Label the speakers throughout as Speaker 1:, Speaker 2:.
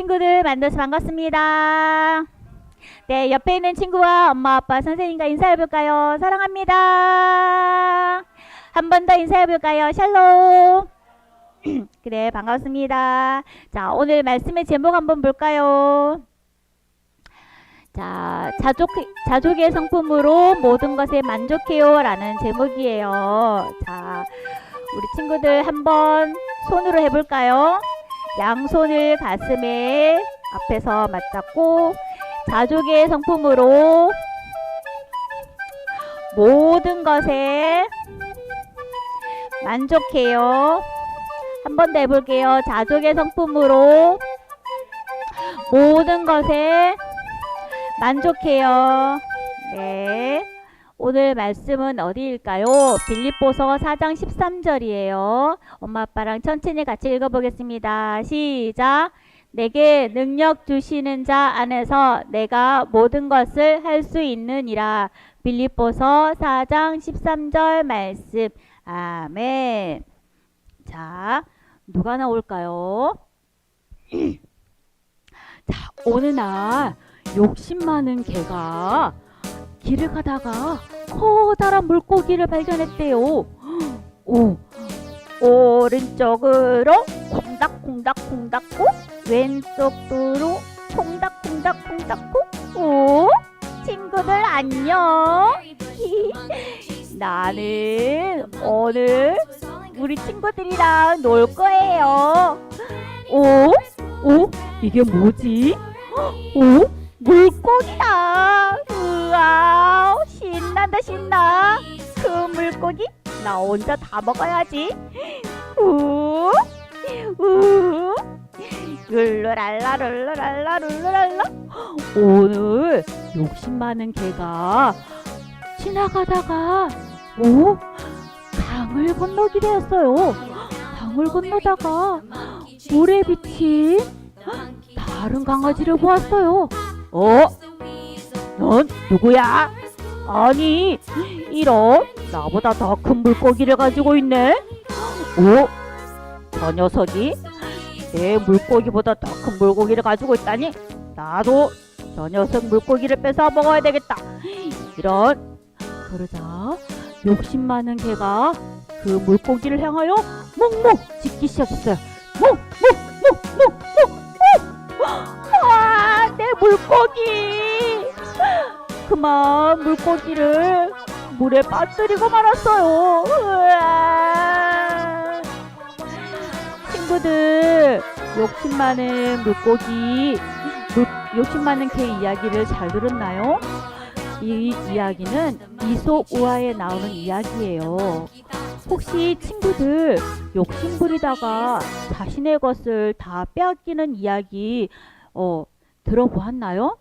Speaker 1: 친구들 만나서 반갑습니다. 네, 옆에 있는 친구와 엄마, 아빠, 선생님과 인사해볼까요? 사랑합니다. 한 번 더 인사해볼까요? 샬롬. 그래, 반갑습니다. 자, 오늘 말씀의 제목 한번 볼까요? 자, 자족의 성품으로 모든 것에 만족해요 라는 제목이에요. 자, 우리 친구들 한번 손으로 해볼까요? 양손을 가슴에 앞에서 맞잡고 자족의 성품으로 모든 것에 만족해요. 한 번 더 해볼게요. 자족의 성품으로 모든 것에 만족해요. 네. 오늘 말씀은 어디일까요? 빌립보서 4장 13절이에요. 엄마 아빠랑 천천히 같이 읽어보겠습니다. 시작. 내게 능력 주시는 자 안에서 내가 모든 것을 할 수 있느니라. 빌립보서 4장 13절 말씀. 아멘. 자, 누가 나올까요? 자, 어느 날 욕심 많은 개가 길을 가다가 커다란 물고기를 발견했대요. 오, 오른쪽으로 콩닥콩닥콩 닥고 왼쪽으로 콩닥콩닥콩 닥고. 오, 친구들 안녕. 나는 오늘 우리 친구들이랑 놀 거예요. 오, 이게 뭐지? 오, 물고기다. 우와, 신난다 신나. 그 물고기 나 혼자 다 먹어야지. 룰루랄라 룰루랄라 룰루랄라. 오늘 욕심 많은 개가 지나가다가 강을 건너기로 했어요. 강을 건너다가 물에 비친 다른 강아지를 보았어요. 넌 누구야? 아니, 이런 나보다 더 큰 물고기를 가지고 있네. 저 녀석이 내 물고기보다 더 큰 물고기를 가지고 있다니. 나도 저 녀석 물고기를 뺏어 먹어야 되겠다. 그러자 욕심 많은 개가 그 물고기를 향하여 멍멍 짖기 시작했어요. 내 물고기! 그만 물고기를 물에 빠뜨리고 말았어요. 친구들, 욕심 많은 욕심 많은 개 이야기를 잘 들었나요? 이 이야기는 이솝 우화에 나오는 이야기예요. 혹시 친구들 욕심 부리다가 자신의 것을 다 빼앗기는 이야기 들어보았나요?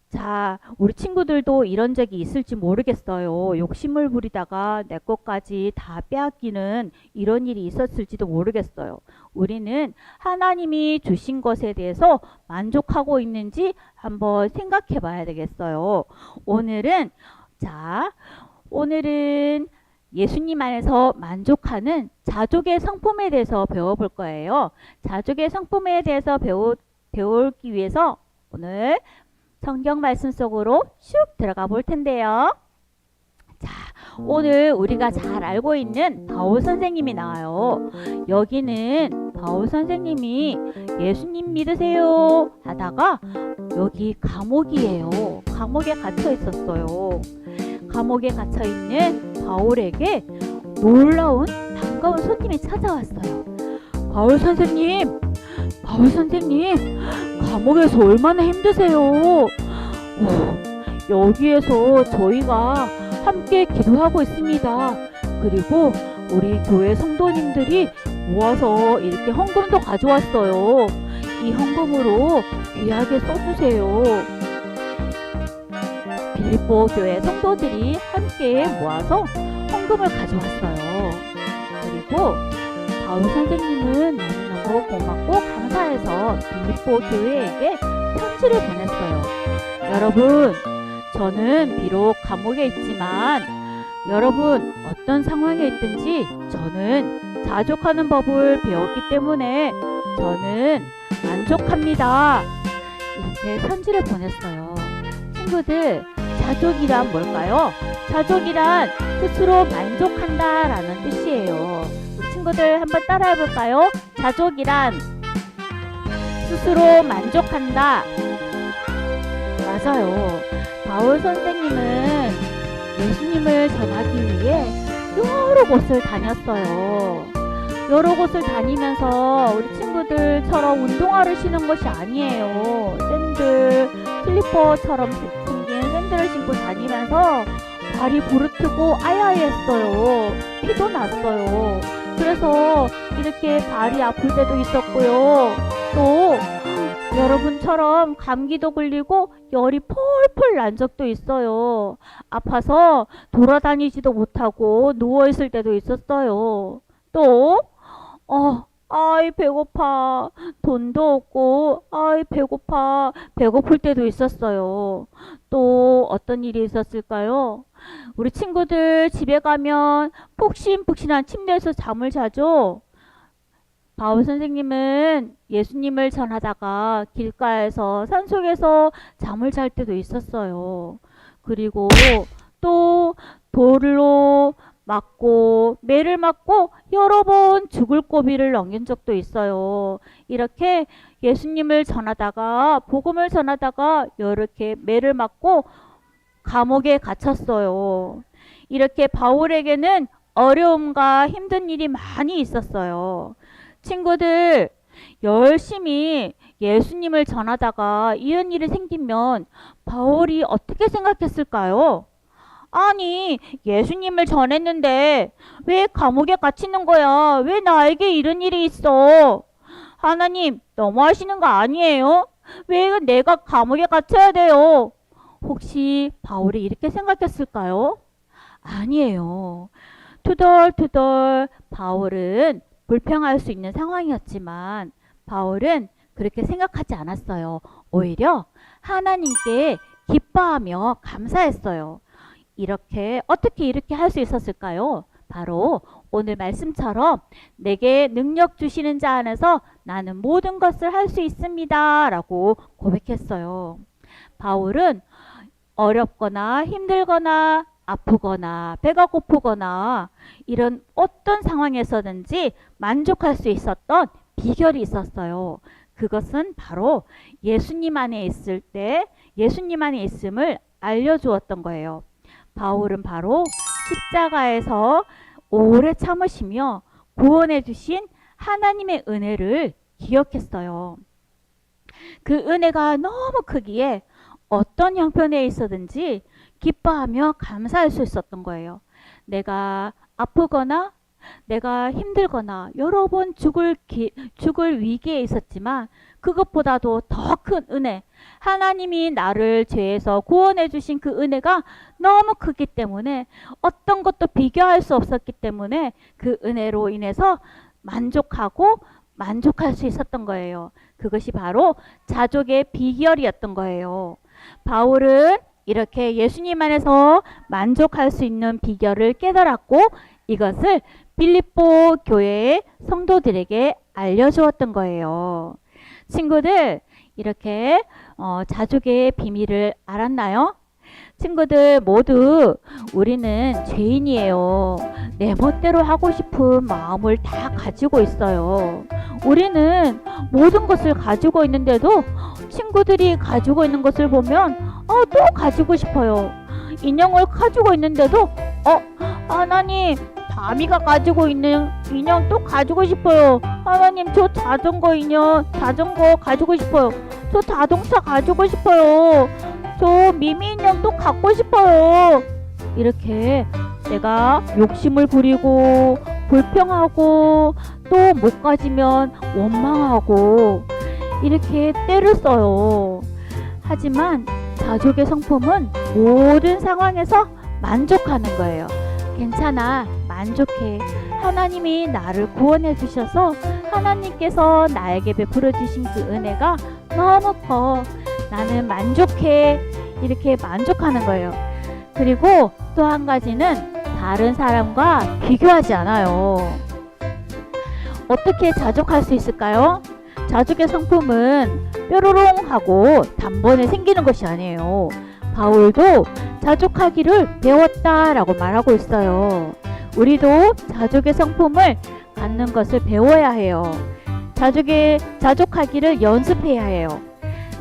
Speaker 1: 자, 우리 친구들도 이런 적이 있을지 모르겠어요. 욕심을 부리다가 내 것까지 다 빼앗기는 이런 일이 있었을지도 모르겠어요. 우리는 하나님이 주신 것에 대해서 만족하고 있는지 한번 생각해 봐야 되겠어요. 오늘은 예수님 안에서 만족하는 자족의 성품에 대해서 배워볼 거예요. 자족의 성품에 대해서 배우기 위해서 오늘 성경 말씀 속으로 슉 들어가 볼 텐데요. 자, 오늘 우리가 잘 알고 있는 바울 선생님이 나와요. 여기는 바울 선생님이 예수님 믿으세요 하다가 여기 감옥이에요. 감옥에 갇혀 있었어요. 감옥에 갇혀 있는 바울에게 놀라운 반가운 손님이 찾아왔어요. 바울 선생님, 감옥에서 얼마나 힘드세요? 여기에서 저희가 함께 기도하고 있습니다. 그리고 우리 교회 성도님들이 모아서 이렇게 헌금도 가져왔어요. 이 헌금으로 귀하게 써주세요. 빌립보 교회 성도들이 함께 모아서 헌금을 가져왔어요. 그리고 바울 선생님은 너무 고맙고 감사해서 빌립보 교회에게 편지를 보냈어요. 여러분, 저는 비록 감옥에 있지만 여러분 어떤 상황에 있든지 저는 자족하는 법을 배웠기 때문에 저는 만족합니다. 이렇게 편지를 보냈어요. 친구들, 자족이란 뭘까요? 자족이란 스스로 만족한다 라는 뜻이에요. 우리 친구들 한번 따라해 볼까요? 자족이란 스스로 만족한다. 맞아요. 바울 선생님은 예수님을 전하기 위해 여러 곳을 다녔어요. 여러 곳을 다니면서 우리 친구들처럼 운동화를 신은 것이 아니에요. 샌들, 슬리퍼처럼 생긴 샌들을 신고 다니면서 발이 부르트고 아야했어요. 피도 났어요. 그래서 이렇게 발이 아플 때도 있었고요. 또 여러분처럼 감기도 걸리고 열이 펄펄 난 적도 있어요. 아파서 돌아다니지도 못하고 누워있을 때도 있었어요. 또 아이 배고파. 돈도 없고 아이 배고파. 배고플 때도 있었어요. 또 어떤 일이 있었을까요? 우리 친구들 집에 가면 푹신푹신한 침대에서 잠을 자죠. 바울 선생님은 예수님을 전하다가 길가에서 산속에서 잠을 잘 때도 있었어요. 그리고 또 돌로 맞고 매를 맞고 여러 번 죽을 고비를 넘긴 적도 있어요. 이렇게 예수님을 전하다가 복음을 전하다가 이렇게 매를 맞고 감옥에 갇혔어요. 이렇게 바울에게는 어려움과 힘든 일이 많이 있었어요. 친구들, 열심히 예수님을 전하다가 이런 일이 생기면 바울이 어떻게 생각했을까요? 아니, 예수님을 전했는데 왜 감옥에 갇히는 거야? 왜 나에게 이런 일이 있어? 하나님, 너무하시는 거 아니에요? 왜 내가 감옥에 갇혀야 돼요? 혹시 바울이 이렇게 생각했을까요? 아니에요. 투덜투덜 바울은 불평할 수 있는 상황이었지만 바울은 그렇게 생각하지 않았어요. 오히려 하나님께 기뻐하며 감사했어요. 어떻게 이렇게 할 수 있었을까요? 바로 오늘 말씀처럼 내게 능력 주시는 자 안에서 나는 모든 것을 할 수 있습니다 라고 고백했어요. 바울은 어렵거나 힘들거나 아프거나 배가 고프거나 이런 어떤 상황에서든지 만족할 수 있었던 비결이 있었어요. 그것은 바로 예수님 안에 있을 때 예수님 안에 있음을 알려주었던 거예요. 바울은 바로 십자가에서 오래 참으시며 구원해 주신 하나님의 은혜를 기억했어요. 그 은혜가 너무 크기에 어떤 형편에 있어든지 기뻐하며 감사할 수 있었던 거예요. 내가 아프거나 내가 힘들거나 여러 번 죽을 위기에 있었지만 그것보다도 더 큰 은혜, 하나님이 나를 죄에서 구원해 주신 그 은혜가 너무 크기 때문에 어떤 것도 비교할 수 없었기 때문에 그 은혜로 인해서 만족할 수 있었던 거예요. 그것이 바로 자족의 비결이었던 거예요. 바울은 이렇게 예수님 안에서 만족할 수 있는 비결을 깨달았고 이것을 빌립보 교회의 성도들에게 알려주었던 거예요. 친구들, 이렇게 자족의 비밀을 알았나요? 친구들 모두 우리는 죄인이에요. 내 멋대로 하고 싶은 마음을 다 가지고 있어요. 우리는 모든 것을 가지고 있는데도 친구들이 가지고 있는 것을 보면 또 가지고 싶어요. 인형을 가지고 있는데도 하나님, 다미가 가지고 있는 인형 또 가지고 싶어요. 하나님, 저 자전거 가지고 싶어요. 저 자동차 가지고 싶어요. 저 미미 인형 또 갖고 싶어요. 이렇게 내가 욕심을 부리고 불평하고 또 못 가지면 원망하고 이렇게 때를 써요. 하지만 자족의 성품은 모든 상황에서 만족하는 거예요. 괜찮아, 만족해. 하나님이 나를 구원해 주셔서 하나님께서 나에게 베풀어 주신 그 은혜가 너무 커. 나는 만족해. 이렇게 만족하는 거예요. 그리고 또 한 가지는 다른 사람과 비교하지 않아요. 어떻게 자족할 수 있을까요? 자족의 성품은 뾰로롱 하고 단번에 생기는 것이 아니에요. 바울도 자족하기를 배웠다라고 말하고 있어요. 우리도 자족의 성품을 갖는 것을 배워야 해요. 자족하기를 연습해야 해요.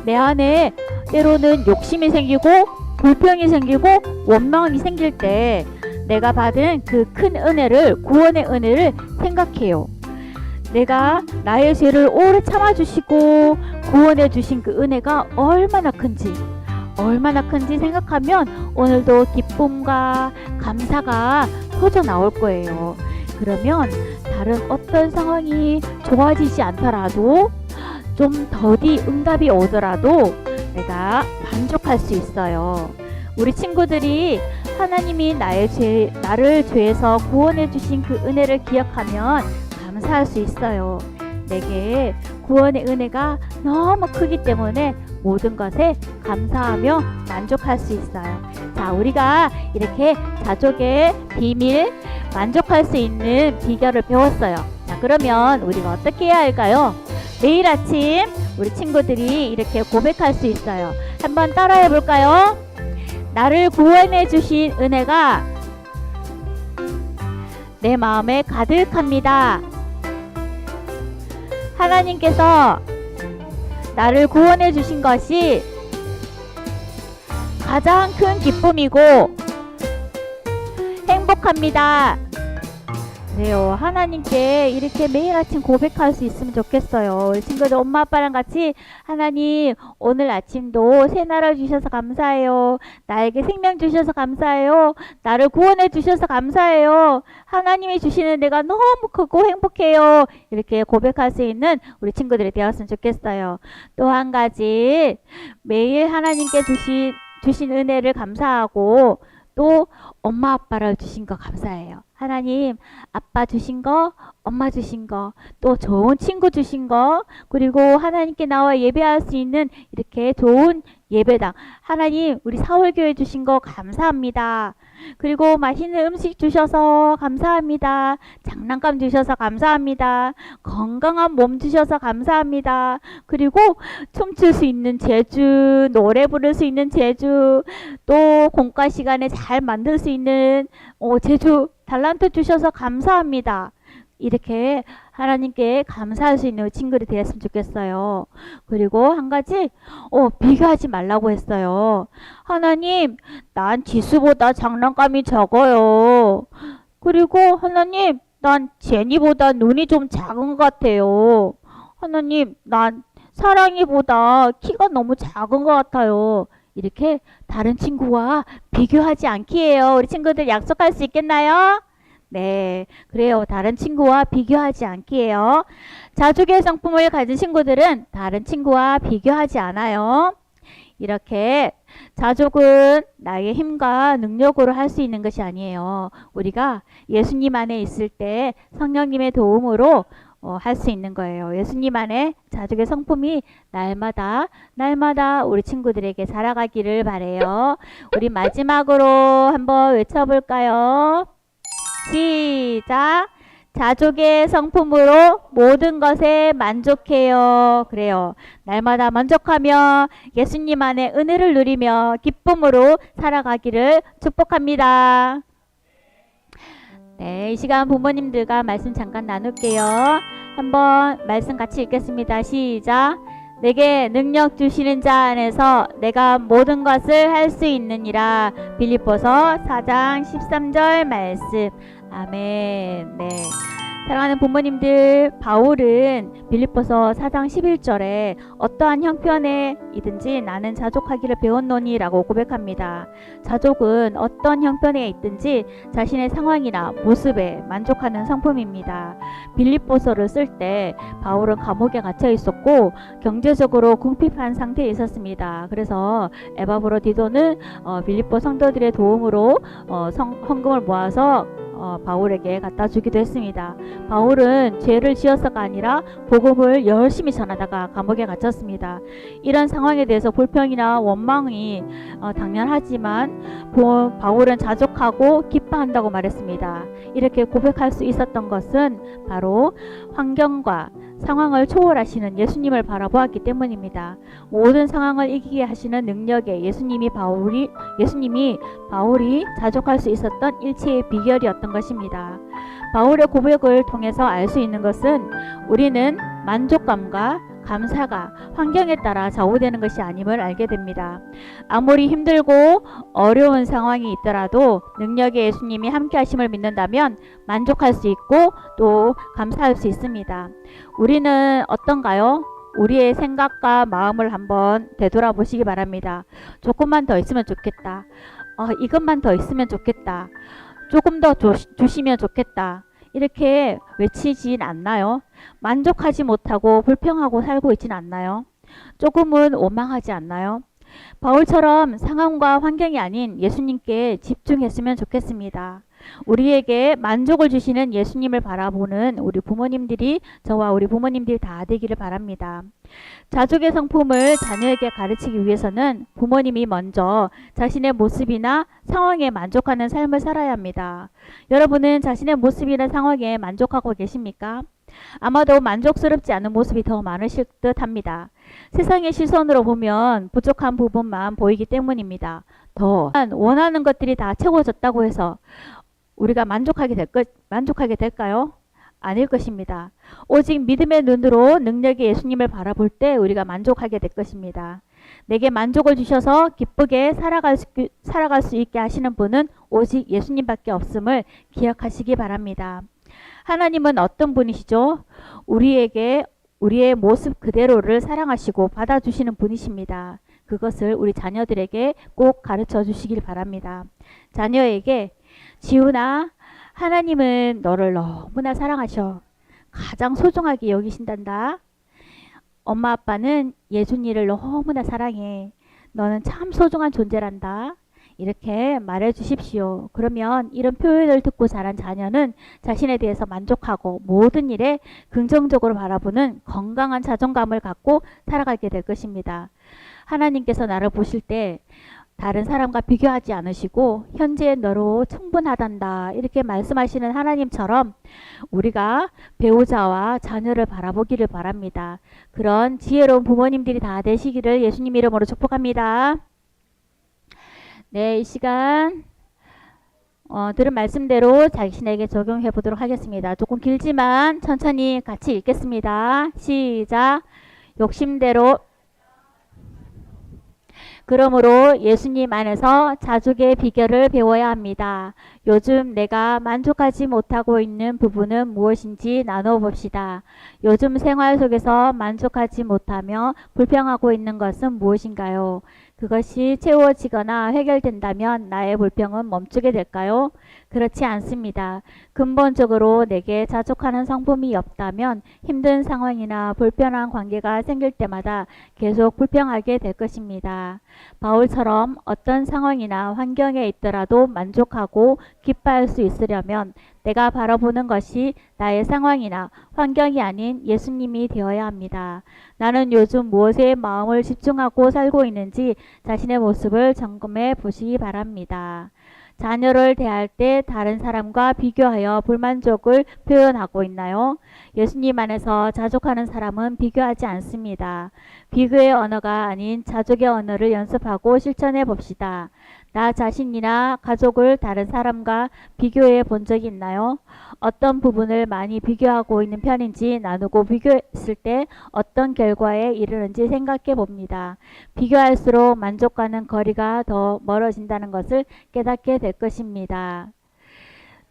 Speaker 1: 내 안에 때로는 욕심이 생기고 불평이 생기고 원망이 생길 때 내가 받은 그 큰 은혜를, 구원의 은혜를 생각해요. 내가 나의 죄를 오래 참아주시고 구원해 주신 그 은혜가 얼마나 큰지 생각하면 오늘도 기쁨과 감사가 터져 나올 거예요. 그러면 다른 어떤 상황이 좋아지지 않더라도 좀 더디 응답이 오더라도 내가 만족할 수 있어요. 우리 친구들이 하나님이 나를 죄에서 구원해 주신 그 은혜를 기억하면 감사할 수 있어요. 내게 구원의 은혜가 너무 크기 때문에 모든 것에 감사하며 만족할 수 있어요. 자, 우리가 이렇게 자족의 비밀, 만족할 수 있는 비결을 배웠어요. 자, 그러면 우리가 어떻게 해야 할까요? 매일 아침 우리 친구들이 이렇게 고백할 수 있어요. 한번 따라해 볼까요? 나를 구원해 주신 은혜가 내 마음에 가득합니다. 하나님께서 나를 구원해 주신 것이 가장 큰 기쁨이고 행복합니다. 그래요. 하나님께 이렇게 매일 아침 고백할 수 있으면 좋겠어요. 우리 친구들 엄마 아빠랑 같이 하나님 오늘 아침도 새날을 주셔서 감사해요. 나에게 생명 주셔서 감사해요. 나를 구원해 주셔서 감사해요. 하나님이 주시는 내가 너무 크고 행복해요. 이렇게 고백할 수 있는 우리 친구들이 되었으면 좋겠어요. 또 한 가지 매일 하나님께 주신 은혜를 감사하고 또 엄마 아빠를 주신 거 감사해요. 하나님 아빠 주신 거, 엄마 주신 거, 또 좋은 친구 주신 거, 그리고 하나님께 나와 예배할 수 있는 이렇게 좋은 예배당, 하나님 우리 사월교회 주신 거 감사합니다. 그리고 맛있는 음식 주셔서 감사합니다. 장난감 주셔서 감사합니다. 건강한 몸 주셔서 감사합니다. 그리고 춤출 수 있는 재주, 노래 부를 수 있는 재주, 또 공과 시간에 잘 만들 수 있는 재주, 달란트 주셔서 감사합니다. 이렇게 하나님께 감사할 수 있는 친구들이 되었으면 좋겠어요. 그리고 한 가지 비교하지 말라고 했어요. 하나님 난 지수보다 장난감이 적어요. 그리고 하나님 난 제니보다 눈이 좀 작은 것 같아요. 하나님 난 사랑이보다 키가 너무 작은 것 같아요. 이렇게 다른 친구와 비교하지 않기예요. 우리 친구들 약속할 수 있겠나요? 네, 그래요. 다른 친구와 비교하지 않기예요. 자족의 성품을 가진 친구들은 다른 친구와 비교하지 않아요. 이렇게 자족은 나의 힘과 능력으로 할 수 있는 것이 아니에요. 우리가 예수님 안에 있을 때 성령님의 도움으로 할 수 있는 거예요. 예수님 안에 자족의 성품이 날마다 우리 친구들에게 살아가기를 바래요. 우리 마지막으로 한번 외쳐볼까요? 시작! 자족의 성품으로 모든 것에 만족해요. 그래요. 날마다 만족하며 예수님 안에 은혜를 누리며 기쁨으로 살아가기를 축복합니다. 네, 이 시간 부모님들과 말씀 잠깐 나눌게요. 한번 말씀 같이 읽겠습니다. 시작! 내게 능력 주시는 자 안에서 내가 모든 것을 할 수 있느니라. 빌립보서 4장 13절 말씀. 아멘. 네. 사랑하는 부모님들, 바울은 빌립보서 4장 11절에 어떠한 형편에 있든지 나는 자족하기를 배웠노니 라고 고백합니다. 자족은 어떤 형편에 있든지 자신의 상황이나 모습에 만족하는 성품입니다. 빌립보서를 쓸 때 바울은 감옥에 갇혀 있었고 경제적으로 궁핍한 상태에 있었습니다. 그래서 에바브로디도는 빌립보 성도들의 도움으로 헌금을 모아서 바울에게 갖다 주기도 했습니다. 바울은 죄를 지어서가 아니라 복음을 열심히 전하다가 감옥에 갇혔습니다. 이런 상황에 대해서 불평이나 원망이 당연하지만 바울은 자족하고 기뻐한다고 말했습니다. 이렇게 고백할 수 있었던 것은 바로 환경과 상황을 초월하시는 예수님을 바라보았기 때문입니다. 모든 상황을 이기게 하시는 능력에 예수님이 바울이 자족할 수 있었던 일체의 비결이었던 것입니다. 바울의 고백을 통해서 알 수 있는 것은 우리는 만족감과 감사가 환경에 따라 좌우되는 것이 아님을 알게 됩니다. 아무리 힘들고 어려운 상황이 있더라도 능력의 예수님이 함께 하심을 믿는다면 만족할 수 있고 또 감사할 수 있습니다. 우리는 어떤가요? 우리의 생각과 마음을 한번 되돌아보시기 바랍니다. 조금만 더 있으면 좋겠다. 이것만 더 있으면 좋겠다. 조금 더 주시면 좋겠다. 이렇게 외치진 않나요? 만족하지 못하고 불평하고 살고 있진 않나요? 조금은 원망하지 않나요? 바울처럼 상황과 환경이 아닌 예수님께 집중했으면 좋겠습니다. 우리에게 만족을 주시는 예수님을 바라보는 저와 우리 부모님들이 다 되기를 바랍니다. 자족의 성품을 자녀에게 가르치기 위해서는 부모님이 먼저 자신의 모습이나 상황에 만족하는 삶을 살아야 합니다. 여러분은 자신의 모습이나 상황에 만족하고 계십니까? 아마도 만족스럽지 않은 모습이 더 많으실 듯 합니다. 세상의 시선으로 보면 부족한 부분만 보이기 때문입니다. 더 원하는 것들이 다 채워졌다고 해서 우리가 만족하게 될까요? 아닐 것입니다. 오직 믿음의 눈으로 능력의 예수님을 바라볼 때 우리가 만족하게 될 것입니다. 내게 만족을 주셔서 기쁘게 살아갈 수 있게 하시는 분은 오직 예수님밖에 없음을 기억하시기 바랍니다. 하나님은 어떤 분이시죠? 우리의 모습 그대로를 사랑하시고 받아주시는 분이십니다. 그것을 우리 자녀들에게 꼭 가르쳐 주시길 바랍니다. 자녀에게 지훈아, 하나님은 너를 너무나 사랑하셔. 가장 소중하게 여기신단다. 엄마 아빠는 예준이를 너무나 사랑해. 너는 참 소중한 존재란다. 이렇게 말해 주십시오. 그러면 이런 표현을 듣고 자란 자녀는 자신에 대해서 만족하고 모든 일에 긍정적으로 바라보는 건강한 자존감을 갖고 살아가게 될 것입니다. 하나님께서 나를 보실 때 다른 사람과 비교하지 않으시고 현재의 너로 충분하단다 이렇게 말씀하시는 하나님처럼 우리가 배우자와 자녀를 바라보기를 바랍니다. 그런 지혜로운 부모님들이 다 되시기를 예수님 이름으로 축복합니다. 네, 이 시간 들은 말씀대로 자신에게 적용해 보도록 하겠습니다. 조금 길지만 천천히 같이 읽겠습니다. 시작. 욕심대로 그러므로 예수님 안에서 자족의 비결을 배워야 합니다. 요즘 내가 만족하지 못하고 있는 부분은 무엇인지 나눠 봅시다. 요즘 생활 속에서 만족하지 못하며 불평하고 있는 것은 무엇인가요? 그것이 채워지거나 해결된다면 나의 불평은 멈추게 될까요? 그렇지 않습니다. 근본적으로 내게 자족하는 성품이 없다면 힘든 상황이나 불편한 관계가 생길 때마다 계속 불평하게 될 것입니다. 바울처럼 어떤 상황이나 환경에 있더라도 만족하고 기뻐할 수 있으려면 내가 바라보는 것이 나의 상황이나 환경이 아닌 예수님이 되어야 합니다. 나는 요즘 무엇에 마음을 집중하고 살고 있는지 자신의 모습을 점검해 보시기 바랍니다. 자녀를 대할 때 다른 사람과 비교하여 불만족을 표현하고 있나요? 예수님 안에서 자족하는 사람은 비교하지 않습니다. 비교의 언어가 아닌 자족의 언어를 연습하고 실천해 봅시다. 나 자신이나 가족을 다른 사람과 비교해 본 적이 있나요? 어떤 부분을 많이 비교하고 있는 편인지 나누고 비교했을 때 어떤 결과에 이르는지 생각해 봅니다. 비교할수록 만족과는 거리가 더 멀어진다는 것을 깨닫게 될 것입니다.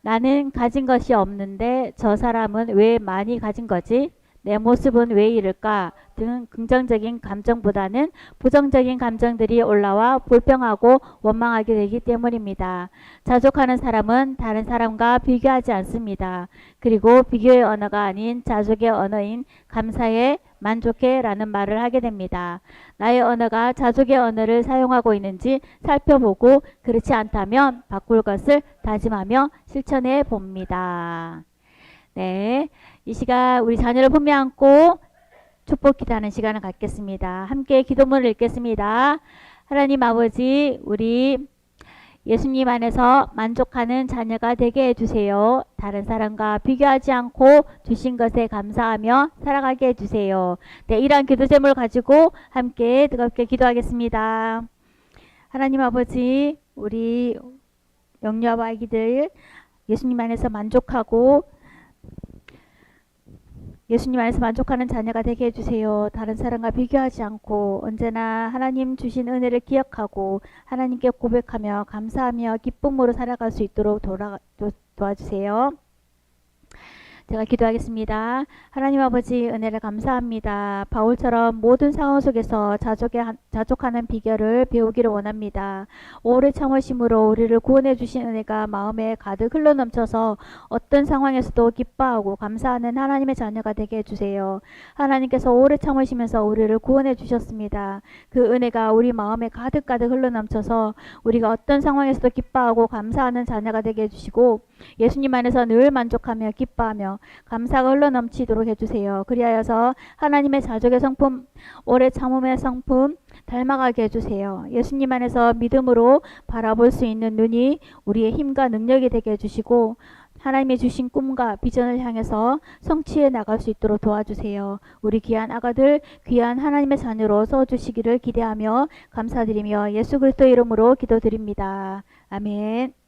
Speaker 1: 나는 가진 것이 없는데 저 사람은 왜 많이 가진 거지? 내 모습은 왜 이럴까? 등 긍정적인 감정보다는 부정적인 감정들이 올라와 불평하고 원망하게 되기 때문입니다. 자족하는 사람은 다른 사람과 비교하지 않습니다. 그리고 비교의 언어가 아닌 자족의 언어인 감사에 만족해 라는 말을 하게 됩니다. 나의 언어가 자족의 언어를 사용하고 있는지 살펴보고 그렇지 않다면 바꿀 것을 다짐하며 실천해 봅니다. 네, 이 시간 우리 자녀를 품에 안고 축복 기도하는 시간을 갖겠습니다. 함께 기도문을 읽겠습니다. 하나님 아버지, 우리 예수님 안에서 만족하는 자녀가 되게 해주세요. 다른 사람과 비교하지 않고 주신 것에 감사하며 살아가게 해주세요. 네, 이러한 기도 제목을 가지고 함께 뜨겁게 기도하겠습니다. 하나님 아버지, 우리 영유아와 아기들 예수님 안에서 만족하고 예수님 안에서 만족하는 자녀가 되게 해주세요. 다른 사람과 비교하지 않고 언제나 하나님 주신 은혜를 기억하고 하나님께 고백하며 감사하며 기쁨으로 살아갈 수 있도록 도와주세요. 제가 기도하겠습니다. 하나님 아버지, 은혜를 감사합니다. 바울처럼 모든 상황 속에서 자족하는 비결을 배우기를 원합니다. 오래 참으심으로 우리를 구원해 주신 은혜가 마음에 가득 흘러넘쳐서 어떤 상황에서도 기뻐하고 감사하는 하나님의 자녀가 되게 해주세요. 하나님께서 오래 참으시면서 우리를 구원해 주셨습니다. 그 은혜가 우리 마음에 가득 흘러넘쳐서 우리가 어떤 상황에서도 기뻐하고 감사하는 자녀가 되게 해주시고 예수님 안에서 늘 만족하며 기뻐하며 감사가 흘러넘치도록 해주세요. 그리하여서 하나님의 자족의 성품, 오래 참음의 성품 닮아가게 해주세요. 예수님 안에서 믿음으로 바라볼 수 있는 눈이 우리의 힘과 능력이 되게 해주시고 하나님의 주신 꿈과 비전을 향해서 성취해 나갈 수 있도록 도와주세요. 우리 귀한 아가들, 귀한 하나님의 자녀로 써주시기를 기대하며 감사드리며 예수 그리스도 이름으로 기도드립니다. 아멘.